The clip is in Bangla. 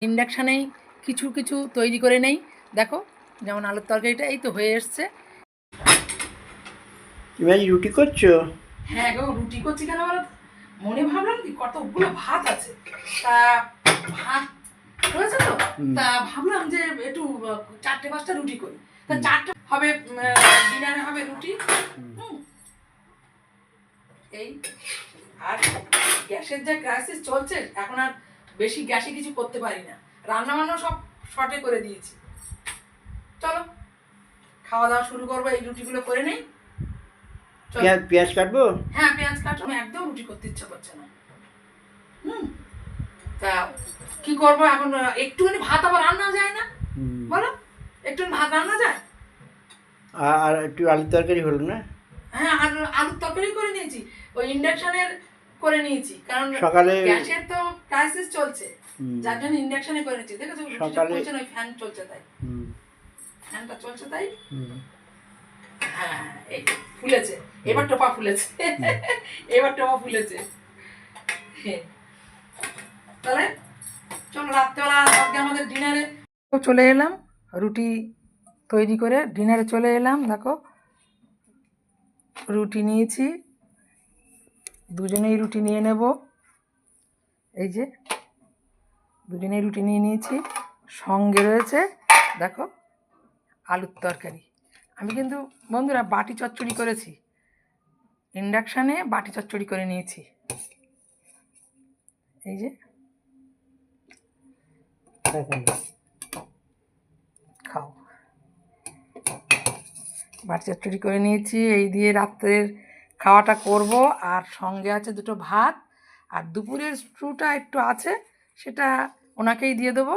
ইন্ডাকশানেই কিছু কিছু তৈরি করে নেই। দেখো যেমন আলুর তরকারিটা এই তো হয়ে এসছে। তুমি আজ রুটি করছো? হ্যাঁ গো, রুটি করছি কেন বলো তো? মনে ভাবলাম কি কতগুলো ভাত আছে, তা ভাত হয়েছে তো, তা ভাবলাম যে একটু 4-5টা রুটি করি। তা 4টা হবে, ডিনারে হবে রুটি। এই আর গ্যাসের যে ক্রাইসিস চলছে এখন, আর বেশি গ্যাসে কিছু করতে পারি না, রান্না বান্না সব শর্টে করে দিয়েছি। চলো খাওয়া দাওয়া শুরু করবো, এই রুটিগুলো করে নেই। পেঁয়াজ কাটবো? হ্যাঁ পেঁয়াজ কাটো, একদম রুটি করতে ইচ্ছা করছে না। তা কি করবো এখন, একটুখানি ভাত আবার রান্না যায় না বলো? একটুখানি ভাত রান্না যায়? আর একটু আলুর তরকারি হলো না? হ্যাঁ, আর আলুর তরকারি করে নিয়েছি, ওই ইন্ডাকশনের করে নিয়েছি, কারণ সকালে গ্যাসের তো ক্রাইসিস চলছে, যার জন্য ইন্ডাকশনে করে নিয়েছি। দেখেছো সকালে ওই ফ্যান চলছে তাই, ফ্যানটা চলছে তাই। হ্যাঁ এই ফুলেছে, এবার টোপা ফুলেছে, এবার টোপা ফুলেছে। তাহলে চলো রাত্রেবেলা আজকে আমাদের ডিনারে চলে এলাম, রুটি তৈরি করে ডিনারে চলে এলাম। দেখো রুটি নিয়েছি, দুজনেই রুটি নিয়ে নেব। এই যে দুজনেই রুটি নিয়ে নিয়েছি, সঙ্গে রয়েছে দেখো আলুর তরকারি। আমি কিন্তু বন্ধুরা বাটি চচ্চড়ি করেছি, ইন্ডাকশানে বাটি চচ্চড়ি করে নিয়েছি। এই যে খাও, বাটি চচ্চড়ি করে নিয়েছি, এই দিয়ে রাত্রের খাওয়াটা করব। আর সঙ্গে আছে দুটো ভাত, আর দুপুরের স্টুটা একটু আছে, সেটা ওনাকেই দিয়ে দেবো।